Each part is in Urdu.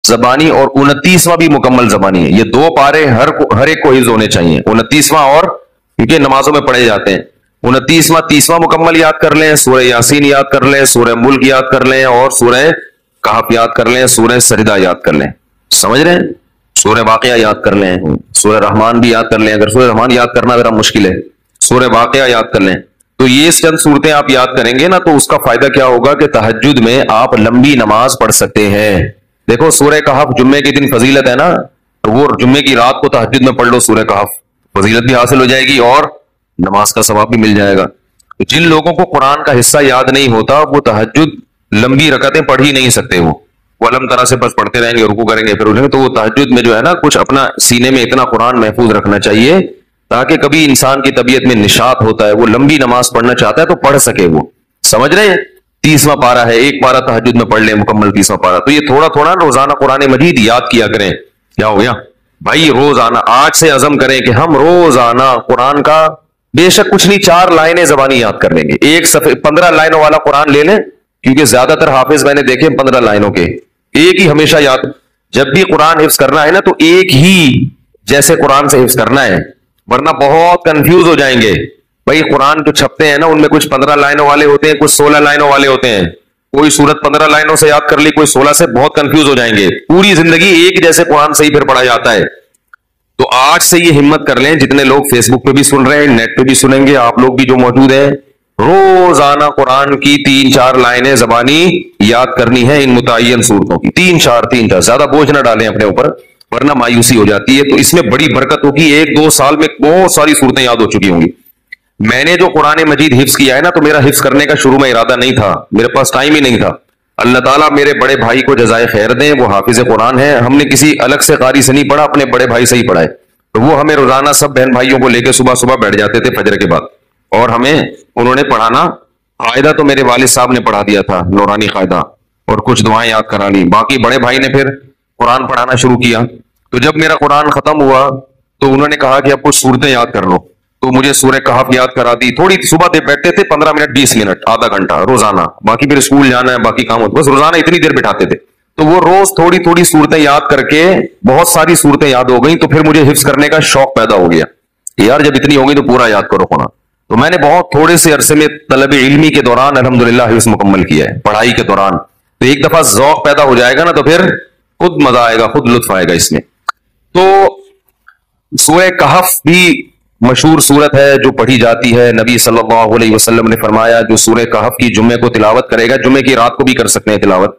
زبانی اور 29واں بھی مکمل زبانی ہے. یہ 2 پارے ہر ایک کو حفظ ہونے چاہیے. 29واں اور کیونکہ نمازوں میں پڑھے جاتے ہیں. 29واں 30واں مکمل یاد کر لیں, سورہ یاسین یاد کر لیں, سورہ ملک یاد کر لیں, اور سورہ کہف یاد کر لیں, سورہ سجدہ یاد کر لیں. سمجھ رہے ہیں؟ سورہ واقعہ یاد کر لیں, سورہ رحمان بھی یاد کر لیں. اگر سورہ رحمان یاد کرنا ذرا مشکل ہے, سورہ واقعہ یاد کر لیں. تو یہ چند صورتیں آپ یاد کریں گے نا, تو اس کا فائدہ کیا ہوگا کہ تہجد میں آپ لمبی نماز پڑھ سکتے ہیں. دیکھو سورہ کہف جمعے کے دن فضیلت ہے نا, وہ جمعے کی رات کو تہجد میں پڑھ لو سورہ کہف, فضیلت بھی حاصل ہو جائے گی اور نماز کا ثواب بھی مل جائے گا. جن لوگوں کو قرآن کا حصہ یاد نہیں ہوتا وہ تہجد لمبی رکعتیں پڑھ ہی نہیں سکتے. وہ علم طرح سے بس پڑھتے رہیں گے, رکوع کریں گے, پھر اٹھیں گے. تو وہ تہجد میں جو ہے نا کچھ اپنا سینے میں اتنا قرآن محفوظ رکھنا چاہیے تاکہ کبھی انسان کی طبیعت میں نشاط ہوتا ہے, وہ لمبی نماز پڑھنا چاہتا ہے تو پڑھ سکے. وہ سمجھ رہے ہیں؟ 30واں پارہ ہے, ایک پارہ تہجد میں پڑھ لیں مکمل 30واں پارہ. تو یہ تھوڑا تھوڑا روزانہ قرآن مجید یاد کیا کریں. کیا ہو گیا بھائی؟ روزانہ آج سے عزم کریں کہ ہم روزانہ قرآن کا بے شک کچھ نہیں 4 لائنیں زبانی یاد کر لیں گے. ایک صفحے 15 لائنوں والا قرآن لے لیں, کیونکہ زیادہ تر حافظ میں نے دیکھے 15 لائنوں کے, ایک ہی ہمیشہ یاد. جب بھی قرآن حفظ کرنا ہے نا تو ایک ہی جیسے قرآن سے حفظ کرنا ہے, ورنہ بہت کنفیوز ہو جائیں گے. بھائی قرآن جو چھپتے ہیں نا ان میں کچھ 15 لائنوں والے ہوتے ہیں, کچھ 16 لائنوں والے ہوتے ہیں. کوئی سورت 15 لائنوں سے یاد کر لی, کوئی 16 سے, بہت کنفیوز ہو جائیں گے. پوری زندگی ایک جیسے قرآن سے ہی پھر پڑھا جاتا ہے. تو آج سے یہ ہمت کر لیں, جتنے لوگ فیس بک پہ بھی سن رہے ہیں, نیٹ پہ بھی سنیں گے, آپ لوگ بھی جو موجود ہیں, روزانہ قرآن کی 3-4 لائنیں زبانی یاد کرنی ہے ان متعین صورتوں کی. 3-4 زیادہ بوجھ نہ ڈالیں اپنے اوپر, ورنہ مایوسی ہو جاتی ہے. تو اس میں بڑی برکت ہوگی. 1-2 سال میں بہت ساری صورتیں یاد ہو چکی ہوں گی. میں نے جو قرآن مجید حفظ کیا ہے نا, تو میرا حفظ کرنے کا شروع میں ارادہ نہیں تھا, میرے پاس ٹائم ہی نہیں تھا. اللہ تعالیٰ میرے بڑے بھائی کو جزائے خیر دیں, وہ حافظ قرآن ہے. ہم نے کسی الگ سے قاری سے نہیں پڑھا, اپنے بڑے بھائی سے ہی پڑھا ہے. تو وہ ہمیں روزانہ سب بہن بھائیوں کو لے کے صبح بیٹھ جاتے تھے فجر کے بعد, اور ہمیں انہوں نے پڑھانا. قاعدہ تو میرے والد صاحب نے پڑھا دیا تھا, نورانی قاعدہ, اور کچھ دعائیں یاد کرا لی. باقی بڑے بھائی نے پھر قرآن پڑھانا شروع کیا. تو جب میرا قرآن ختم ہوا تو انہوں نے کہا کہ اب کچھ صورتیں یاد کر لو. تو مجھے سورہ کہف یاد کرا دی. تھوڑی صبح دے بیٹھتے تھے 15 منٹ 20 منٹ آدھا گھنٹہ روزانہ, باقی پھر اسکول جانا ہے, باقی کام ہوتا, بس روزانہ اتنی دیر بٹھاتے تھے. تو وہ روز تھوڑی تھوڑی صورتیں یاد کر کے بہت ساری صورتیں یاد ہو گئیں. تو پھر مجھے حفظ کرنے کا شوق پیدا ہو گیا, یار جب اتنی ہوگی تو پورا یاد کرو قرآن. تو میں نے بہت تھوڑے سے عرصے میں طلب علمی کے دوران الحمدللہ حفظ مکمل کیا ہے, پڑھائی کے دوران. تو ایک دفعہ ذوق پیدا ہو جائے گا نا تو پھر خود مزہ آئے گا, خود لطف آئے گا اس میں. تو سورہ کہف بھی مشہور صورت ہے جو پڑھی جاتی ہے. نبی صلی اللہ علیہ وسلم نے فرمایا جو سورہ کہف کی جمعے کو تلاوت کرے گا, جمعے کی رات کو بھی کر سکتے ہیں تلاوت,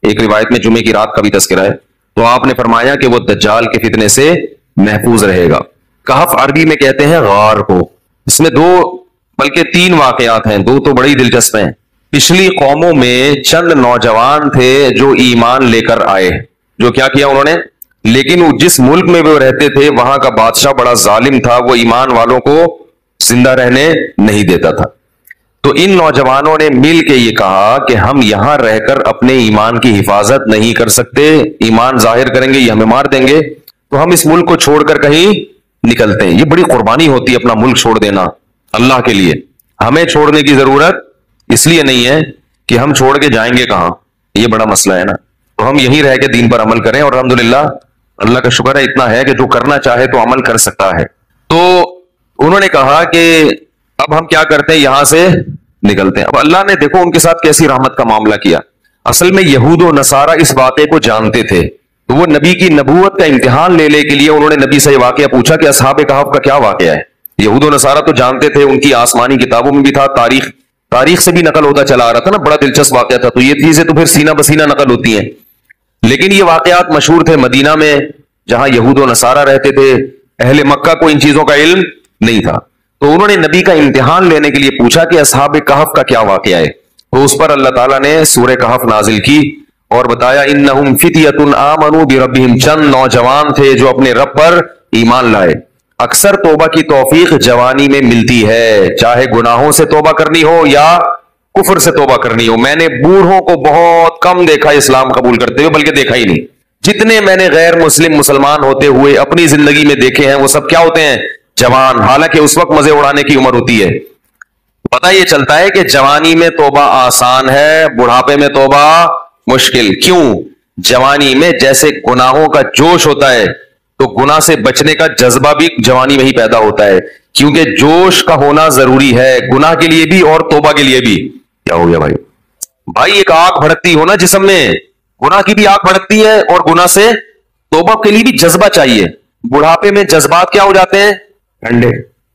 ایک روایت میں جمعے کی رات کا بھی تذکرہ ہے, تو آپ نے فرمایا کہ وہ دجال کے فتنے سے محفوظ رہے گا. کہف عربی میں کہتے ہیں غار کو. اس میں 2 بلکہ 3 واقعات ہیں, 2 تو بڑی دلچسپ ہیں. پچھلی قوموں میں چند نوجوان تھے جو ایمان لے کر آئے. جو کیا کیا انہوں نے, لیکن جس ملک میں وہ رہتے تھے وہاں کا بادشاہ بڑا ظالم تھا, وہ ایمان والوں کو زندہ رہنے نہیں دیتا تھا. تو ان نوجوانوں نے مل کے یہ کہا کہ ہم یہاں رہ کر اپنے ایمان کی حفاظت نہیں کر سکتے, ایمان ظاہر کریں گے یہ ہمیں مار دیں گے, تو ہم اس ملک کو چھوڑ کر کہیں نکلتے ہیں. یہ بڑی قربانی ہوتی ہے اپنا ملک چھوڑ دینا اللہ کے لیے. ہمیں چھوڑنے کی ضرورت اس لیے نہیں ہے کہ ہم چھوڑ کے جائیں گے کہاں, یہ بڑا مسئلہ ہے نا. تو ہم یہیں رہ کے دین پر عمل کریں, اور الحمدللہ اللہ کا شکر ہے اتنا ہے کہ جو کرنا چاہے تو عمل کر سکتا ہے. تو انہوں نے کہا کہ اب ہم کیا کرتے ہیں, یہاں سے نکلتے ہیں. اب اللہ نے دیکھو ان کے ساتھ کیسی رحمت کا معاملہ کیا. اصل میں یہود و نصارہ اس واقعے کو جانتے تھے, تو وہ نبی کی نبوت کا امتحان لینے کے لیے انہوں نے نبی سے یہ واقعہ پوچھا کہ اصحاب کہف کا کیا واقعہ ہے. یہود و نصارہ تو جانتے تھے, ان کی آسمانی کتابوں میں بھی تھا, تاریخ سے بھی نقل ہوتا چلا آ رہا تھا نا, بڑا دلچسپ واقعہ تھا. تو یہ چیزیں تو پھر سینہ بسینہ نقل ہوتی ہیں, لیکن یہ واقعات مشہور تھے مدینہ میں جہاں یہود و نصارہ رہتے تھے. اہل مکہ کو ان چیزوں کا علم نہیں تھا. تو انہوں نے نبی کا امتحان لینے کے لیے پوچھا کہ اصحاب کہف کا کیا واقعہ ہے. تو اس پر اللہ تعالیٰ نے سورہ کہف نازل کی اور بتایا انہم فتیۃ آمنوا بربہم, چند نوجوان تھے جو اپنے رب پر ایمان لائے. اکثر توبہ کی توفیق جوانی میں ملتی ہے, چاہے گناہوں سے توبہ کرنی ہو یا کفر سے توبہ کرنی ہو. میں نے بوڑھوں کو بہت کم دیکھا اسلام قبول کرتے ہوئے, بلکہ دیکھا ہی نہیں. جتنے میں نے غیر مسلمان ہوتے ہوئے اپنی زندگی میں دیکھے ہیں وہ سب کیا ہوتے ہیں, جوان. حالانکہ اس وقت مزے اڑانے کی عمر ہوتی ہے. پتہ یہ چلتا ہے کہ جوانی میں توبہ آسان ہے, بڑھاپے میں توبہ مشکل. کیوں؟ جوانی میں جیسے گناہوں کا جوش ہوتا ہے تو گناہ سے بچنے کا جذبہ بھی جوانی میں ہی پیدا ہوتا ہے، کیونکہ جوش کا ہونا ضروری ہے گناہ کے لیے بھی اور توبہ کے لیے بھی۔ کیا ہو گیا بھائی؟ بھائی ایک آگ بھڑکتی ہو نا جسم میں، گناہ کی بھی آگ بھڑکتی ہے اور گناہ سے توبہ کے لیے بھی جذبہ چاہیے۔ بڑھاپے میں جذبات کیا ہو جاتے ہیں؟ ٹھنڈے،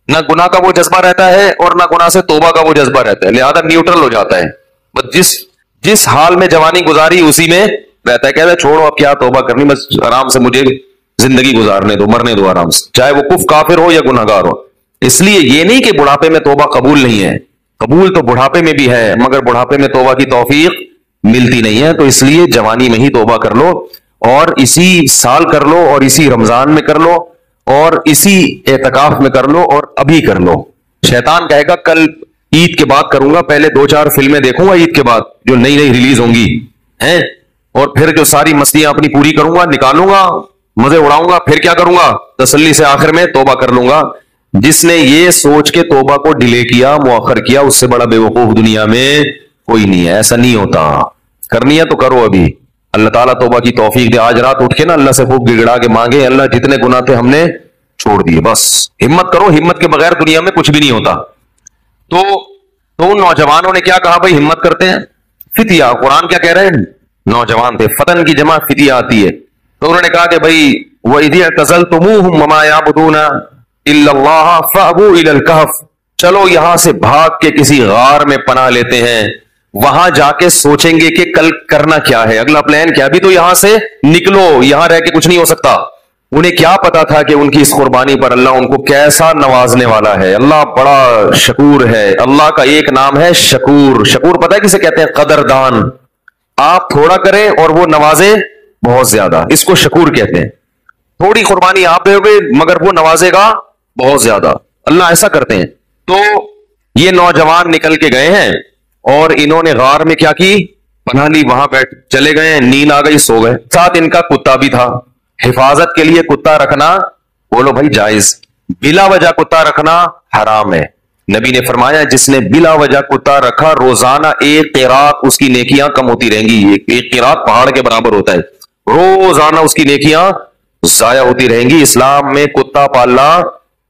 نہ گناہ کا وہ جذبہ رہتا ہے اور نہ گناہ سے توبہ کا وہ جذبہ رہتا ہے، لہذا نیوٹرل ہو جاتا ہے، بس جس حال میں جوانی گزاری اسی میں رہتا ہے، کہتا ہے چھوڑو اب کیا توبہ کرنی، بس آرام سے مجھے زندگی گزارنے دو، مرنے دو آرام سے، چاہے وہ کفر کافر ہو یا گناہگار ہو۔ اس لیے یہ نہیں کہ بڑھاپے میں توبہ قبول نہیں ہے، قبول تو بڑھاپے میں بھی ہے، مگر بڑھاپے میں توبہ کی توفیق ملتی نہیں ہے، تو اس لیے جوانی میں ہی توبہ کر لو، اور اسی سال کر لو، اور اسی رمضان میں کر لو، اور اسی اعتکاف میں کر لو، اور ابھی کر لو۔ شیطان کہے گا کل عید کے بعد کروں گا، پہلے 2-4 فلمیں دیکھوں گا عید کے بعد جو نئی نئی ریلیز ہوں گی ہیں، اور پھر جو ساری مستیاں اپنی پوری کروں گا، نکالوں گا، مزے اڑاؤں گا، پھر کیا کروں گا؟ تسلی سے آخر میں توبہ کر لوں گا۔ جس نے یہ سوچ کے توبہ کو ڈیلے کیا، مؤخر کیا، اس سے بڑا بے وقوف دنیا میں کوئی نہیں ہے۔ ایسا نہیں ہوتا، کرنی ہے تو کرو ابھی، اللہ تعالیٰ توبہ کی توفیق دے۔ آج رات اٹھ کے نا اللہ سے خوب گڑگڑا کے مانگے، اللہ جتنے گناہ تھے ہم نے چھوڑ دیے، بس ہمت کرو، ہمت کے بغیر دنیا میں کچھ بھی نہیں ہوتا۔ تو ان نوجوانوں نے کیا کہا بھائی؟ ہمت کرتے ہیں، فتیہ، قرآن کیا کہہ رہے ہیں؟ نوجوان تھے، فتن کی جمع فتیہ آتی ہے، تو انہوں نے کہا کہ بھائی وَإِذِ اعْتَزَلْتُمُوهُمْ وَمَا يَعْبُدُونَ إِلَّا اللَّهَ فَأْوُوا إِلَى الْكَهْفِ، چلو یہاں سے بھاگ کے کسی غار میں پناہ لیتے ہیں، وہاں جا کے سوچیں گے کہ کل کرنا کیا ہے، اگلا پلان کیا، بھی تو یہاں سے نکلو، یہاں رہ کے کچھ نہیں ہو سکتا۔ انہیں کیا پتا تھا کہ ان کی اس قربانی پر اللہ ان کو کیسا نوازنے والا ہے۔ اللہ بڑا شکور ہے، اللہ کا ایک نام ہے شکور۔ شکور پتہ ہے کسے کہتے ہیں؟ قدردان۔ آپ تھوڑا کریں اور وہ نوازے بہت زیادہ، اس کو شکور کہتے ہیں۔ تھوڑی قربانی آپ دے گے مگر وہ نوازے گا بہت زیادہ، اللہ ایسا کرتے ہیں۔ تو یہ نوجوان نکل کے گئے ہیں اور انہوں نے غار میں کیا کی؟ پناہ لی، وہاں بیٹھ چلے گئے، نیند آ گئی، سو گئے۔ ساتھ ان کا کتا بھی تھا، حفاظت کے لیے کتا رکھنا بولو بھائی جائز، بلا وجہ کتا رکھنا حرام ہے۔ نبی نے فرمایا جس نے بلا وجہ کتا رکھا روزانہ 1 قیرات اس کی نیکیاں کم ہوتی رہیں گی، 1 قیرات پہاڑ کے برابر ہوتا ہے، روزانہ اس کی نیکیاں ضائع ہوتی رہیں گی۔ اسلام میں کتا پالنا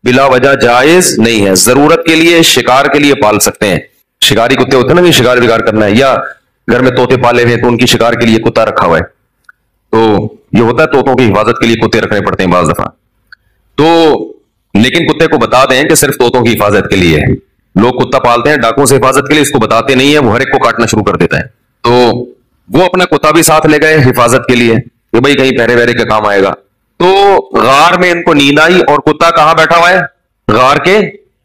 بلا وجہ جائز نہیں ہے، ضرورت کے لیے شکار کے لیے پال سکتے ہیں، شکاری کتے ہوتے ہیں نا، شکار وکار کرنا ہے، یا گھر میں طوطے پالے ہوئے تو ان کی شکار کے لیے کتا رکھا ہوا ہے، تو یہ ہوتا ہے طوطوں کی حفاظت کے لیے کتے رکھنے پڑتے ہیں بعض دفعہ۔ تو لیکن کتے کو بتا دیں کہ صرف طوطوں کی حفاظت کے لیے ہے، لوگ کتا پالتے ہیں ڈاکوں سے حفاظت کے لیے، اس کو بتاتے نہیں ہیں، وہ ہر ایک کو کاٹنا شروع کر دیتا ہے۔ تو وہ اپنا کتا بھی ساتھ لے گئے حفاظت کے لیے کہ بھائی کہیں پہرے وہرے کا کام آئے گا۔ تو غار میں ان کو نیند آئی اور کتا کہاں بیٹھا ہوا ہے؟ غار کے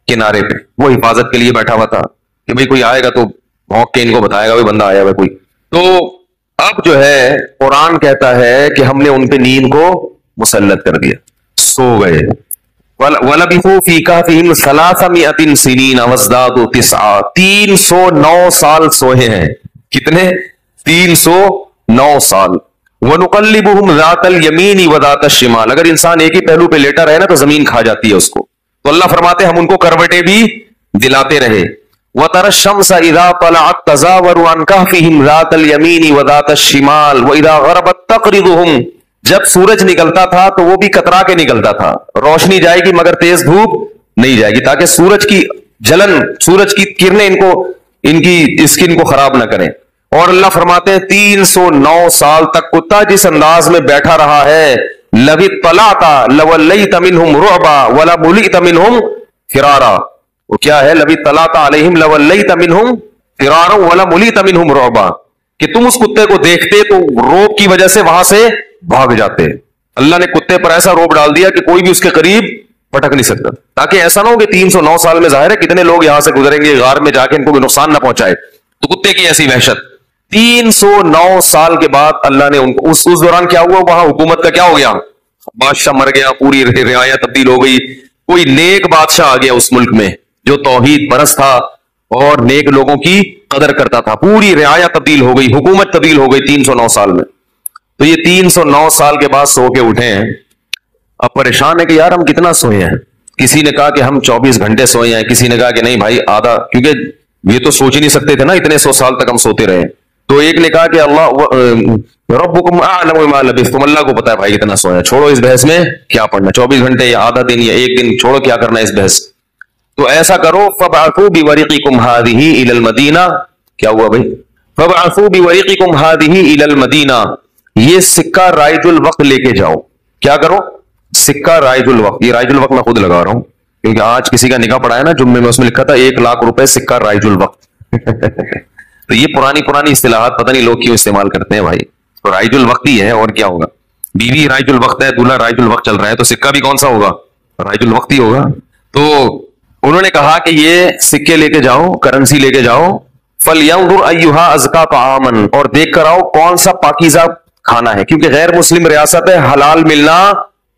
کنارے پہ، وہ حفاظت کے لیے بیٹھا ہوا تھا کہ بھائی کوئی آئے گا تو بھونک کے ان کو بتائے گا بھائی بندہ آیا ہوا کوئی۔ تو اب جو ہے قرآن کہتا ہے کہ ہم نے ان پہ نیند کو مسلط کر دیا، سو گئے۔ وَلَبِثُوا فِي كَهْفِهِمْ 300 سِنِينَ وَازْدَادُوا 9 309 سال سوئے ہیں، کتنے؟ 309 سال۔ وَنُقَلِّبُهُمْ ذَاتَ الْيَمِينِ وَذَاتَ الشِّمَالِ، اگر انسان ایک ہی پہلو پہ لیٹا رہے نا تو زمین کھا جاتی ہے اس کو، تو اللہ فرماتے ہیں ہم ان کو کروٹیں بھی دلاتے رہے۔ وَتَرَى الشَّمْسَ إِذَا طَلَعَتْ تَزَاوَرُ عَنْ كَهْفِهِمْ ذَاتَ الْيَمِينِ وَذَاتَ الشِّمَالِ وَإِذَا غَرَبَتْ تَقْرِضُهُمْ، جب سورج نکلتا تھا تو وہ بھی کترا کے نکلتا تھا، روشنی جائے گی مگر تیز دھوپ نہیں جائے گی، تاکہ سورج کی جلن، سورج کی کرنیں ان کی اسکن کو خراب نہ کریں۔ اور اللہ فرماتے ہیں 309 سال تک کتا جس انداز میں بیٹھا رہا ہے، لَوِ اطَّلَعْتَ لَوَلَّيْتَ مِنْهُمْ رُعْبًا وَلَمُلِئْتَ مِنْهُمْ فِرَارًا، وہ کیا ہے؟ لَوِ اطَّلَعْتَ عَلَيْهِمْ لَوَلَّيْتَ مِنْهُمْ فِرَارًا وَلَمُلِئْتَ مِنْهُمْ رُعْبًا، کہ تم اس کتے کو دیکھتے تو روب کی وجہ سے وہاں سے بھاگ جاتے۔ اللہ نے کتے پر ایسا روب ڈال دیا کہ کوئی بھی اس کے قریب پٹک نہیں سکتا، تاکہ ایسا نہ ہو کہ 309 سال میں ظاہر ہے کتنے لوگ یہاں سے گزریں گے غار میں جا کے ان کو کوئی نقصان نہ پہنچائے، تو کتے کی ایسی وحشت۔ 309 سال کے بعد اللہ نے ان کو اس دوران کیا ہوا؟ وہاں حکومت کا کیا ہو گیا؟ بادشاہ مر گیا، پوری رعایا تبدیل ہو گئی، کوئی نیک بادشاہ آ گیا اس ملک میں جو توحید پرست تھا اور نیک لوگوں کی قدر کرتا تھا، پوری رعایا تبدیل ہو گئی، حکومت تبدیل ہو گئی 309 سال میں۔ تو یہ 309 سال کے بعد سو کے اٹھے ہیں، اب پریشان ہے کہ یار ہم کتنا سوئے ہیں۔ کسی نے کہا کہ ہم 24 گھنٹے سوئے ہیں، کسی نے کہا کہ نہیں بھائی آدھا، کیونکہ یہ تو سوچ ہی نہیں سکتے تھے نا اتنے 100 سال تک ہم سوتے رہے۔ تو ایک نے کہا کہ اللہ ربکم اعلم بما لبثتم، اللہ کو پتا ہے بھائی کتنا سویا، چھوڑو اس بحث میں کیا پڑھنا، 24 گھنٹے یا آدھا دن یا ایک دن، چھوڑو کیا کرنا ہے اس بحث۔ تو ایسا کرو فبعثوا بورقکم هذه الى المدینہ، کیا ہوا بھائی؟ فبعثوا بورقکم هذه الى المدینہ، یہ سکہ رائج الوقت لے کے جاؤ۔ کیا کرو؟ سکہ رائج الوقت، یہ رائج الوقت میں خود لگا رہا ہوں کیونکہ آج کسی کا نکاح پڑا ہے نا جمعے میں، اس میں لکھا تھا 1,00,000 روپے سکہ رائج الوقت تو یہ پرانی اصطلاحات پتہ نہیں لوگ کیوں استعمال کرتے ہیں بھائی، تو رائج الوقت ہی ہے اور کیا ہوگا، بیوی رائج الوقت ہے، دولہا رائج الوقت چل رہا ہے، تو سکہ بھی کون سا ہوگا؟ رائج الوقت ہی ہوگا۔ تو انہوں نے کہا کہ یہ سکے لے کے جاؤ، کرنسی لے کے جاؤ، فَلْيَنْظُرْ أَيُّهَا أَزْكَىٰ طَعَامًا، اور دیکھ کر آؤ کون سا پاکیزہ کھانا ہے، کیونکہ غیر مسلم ریاست ہے، حلال ملنا،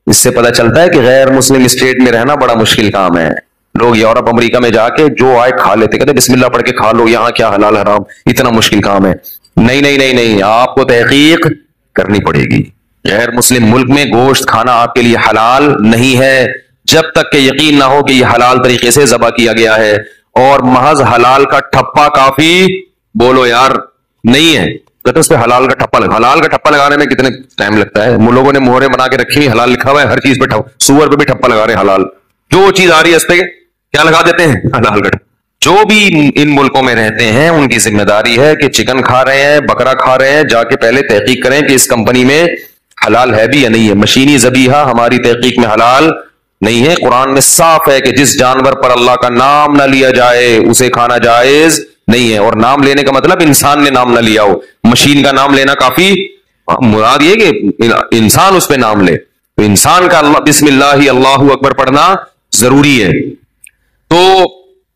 اس سے پتہ چلتا ہے کہ غیر مسلم اسٹیٹ میں رہنا بڑا مشکل کام ہے۔ لوگ یورپ امریکہ میں جا کے جو آئے کھا لیتے، کہتے بسم اللہ پڑھ کے کھا لو، یہاں کیا حلال حرام، اتنا مشکل کام ہے۔ نہیں، آپ کو تحقیق کرنی پڑے گی۔ غیر مسلم ملک میں گوشت کھانا آپ کے لیے حلال نہیں ہے جب تک کہ یقین نہ ہو کہ یہ حلال طریقے سے ذبح کیا گیا ہے، اور محض حلال کا ٹھپا کافی بولو یار نہیں ہے، کہتے اس پہ حلال کا ٹھپا لگا، حلال کا ٹھپا لگانے میں کتنے ٹائم لگتا ہے، لوگوں نے مہرے بنا کے رکھی ہوئی، حلال لکھا ہوا ہے ہر چیز پہ، سور پہ بھی ٹھپا لگا رہے ہیں حلال، جو چیز آ رہی ہے اس پہ کیا لگا دیتے ہیں؟ حلال کا ٹھپا۔ جو بھی ان ملکوں میں رہتے ہیں ان کی ذمہ داری ہے کہ چکن کھا رہے ہیں، بکرا کھا رہے ہیں، جا کے پہلے تحقیق کریں کہ اس کمپنی میں حلال ہے بھی یا نہیں ہے۔ مشینی ذبیحہ ہماری تحقیق میں حلال نہیں ہے، قرآن میں صاف ہے کہ جس جانور پر اللہ کا نام نہ لیا جائے اسے کھانا جائز نہیں ہے، اور نام لینے کا مطلب انسان نے نام نہ لیا ہو، مشین کا نام لینا کافی، مراد یہ کہ انسان اس پہ نام لے، تو انسان کا اللہ بسم اللہ اللہ اکبر پڑھنا ضروری ہے۔ تو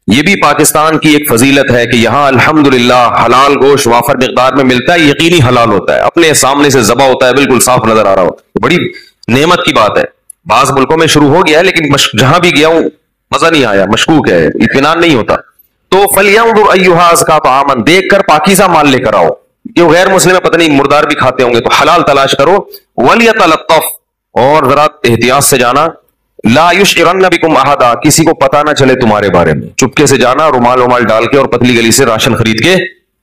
یہ بھی پاکستان کی ایک فضیلت ہے کہ یہاں الحمدللہ حلال گوشت وافر مقدار میں ملتا ہے، یقینی حلال ہوتا ہے، اپنے سامنے سے ذبح ہوتا ہے، بالکل صاف نظر آ رہا ہوتا ہے، بڑی نعمت کی بات ہے۔ بعض ملکوں میں شروع ہو گیا ہے لیکن جہاں بھی گیا ہوں مزہ نہیں آیا، مشکوک ہے، اطمینان نہیں ہوتا۔ تو فَلْيَنْظُرْ أَيُّهَا أَزْكَىٰ طَعَامًا، دیکھ کر پاکیزہ مال لے کر آؤ، جو غیر مسلم ہے پتہ نہیں مردار بھی کھاتے ہوں گے، تو حلال تلاش کرو۔ وَلْيَتَلَطَّفْ، اور ذرا احتیاط سے جانا، لا یشعرن بکم احدا، کسی کو پتہ نہ چلے تمہارے بارے میں، چپکے سے جانا، رومال ڈال کے اور پتلی گلی سے راشن خرید کے،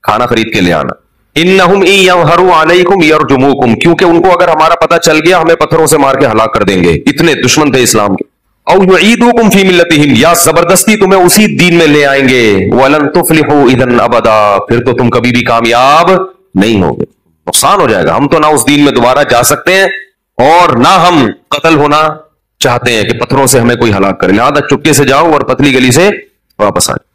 کھانا خرید کے لے آنا۔ انہم ان یظہروا علیکم یرجموکم، کیونکہ ان کو اگر ہمارا پتہ چل گیا ہمیں پتھروں سے مار کے ہلاک کر دیں گے، اتنے دشمن تھے اسلام کے۔ او یعیدوکم فی ملتہم، یا زبردستی تمہیں اسی دین میں لے آئیں گے۔ ولن تفلحوا اذا ابدا، پھر تو تم کبھی بھی کامیاب نہیں ہوگے، نقصان ہو جائے گا۔ ہم تو نہ اس دین میں دوبارہ جا سکتے ہیں اور نہ ہم قتل ہونا چاہتے ہیں کہ پتھروں سے ہمیں کوئی ہلاک کرے، لہٰذا چپکے سے جاؤ اور پتلی گلی سے واپس آئے۔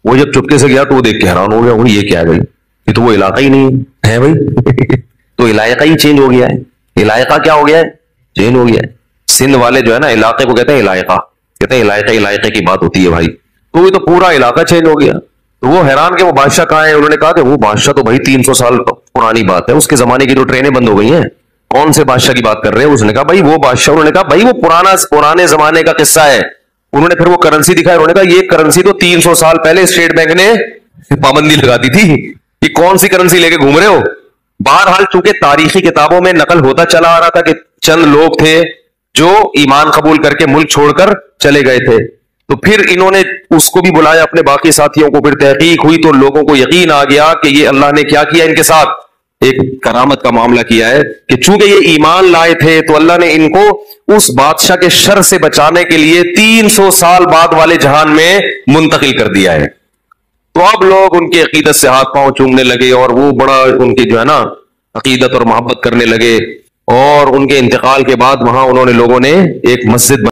وہ جب چپکے سے گیا تو وہ دیکھ کے حیران ہو گیا، وہ یہ کیا ہے بھائی، یہ تو وہ علاقہ ہی نہیں ہے بھائی تو علاقہ ہی چینج ہو گیا ہے۔ علاقہ کیا ہو گیا ہے؟ چینج ہو گیا ہے۔ سندھ والے جو ہے نا علاقے کو کہتے ہیں علاقہ، کہتے ہیں علاقے کی بات ہوتی ہے بھائی، تو یہ تو پورا علاقہ چینج ہو گیا۔ تو وہ حیران کہ وہ بادشاہ کہاں ہے؟ انہوں نے کہا کہ وہ بادشاہ تو بھائی 300 سال پرانی بات ہے، اس کے زمانے کی جو ٹرینیں بند ہو گئی ہیں۔ کون سے بادشاہ کی بات کر رہے ہیں؟ اس نے کہا بھائی وہ بادشاہ، انہوں نے کہا بھائی وہ پرانے زمانے کا قصہ ہے۔ انہوں نے پھر وہ کرنسی دکھائی، انہوں نے کہا یہ کرنسی تو 300 سال پہلے اسٹیٹ بینک نے پابندی لگا دی تھی، یہ کون سی کرنسی لے کے گھوم رہے ہو؟ بہرحال چونکہ تاریخی کتابوں میں نقل ہوتا چلا آ رہا تھا کہ چند لوگ تھے جو ایمان قبول کر کے ملک چھوڑ کر چلے گئے تھے، تو پھر انہوں نے اس کو بھی بلایا اپنے باقی ساتھیوں کو، پھر تحقیق ہوئی تو لوگوں کو یقین آ گیا کہ یہ اللہ نے کیا کیا ان کے ساتھ، ایک کرامت کا معاملہ کیا ہے کہ چونکہ یہ ایمان لائے تھے تو اللہ نے ان کو اس بادشاہ کے شر سے بچانے کے لیے 300 سال بعد والے جہان میں منتقل کر دیا ہے۔ تو اب لوگ ان کے عقیدت سے ہاتھ پاؤں چومنے لگے اور وہ بڑا ان کی جو ہے نا عقیدت اور محبت کرنے لگے، اور ان کے انتقال کے بعد وہاں انہوں نے لوگوں نے ایک مسجد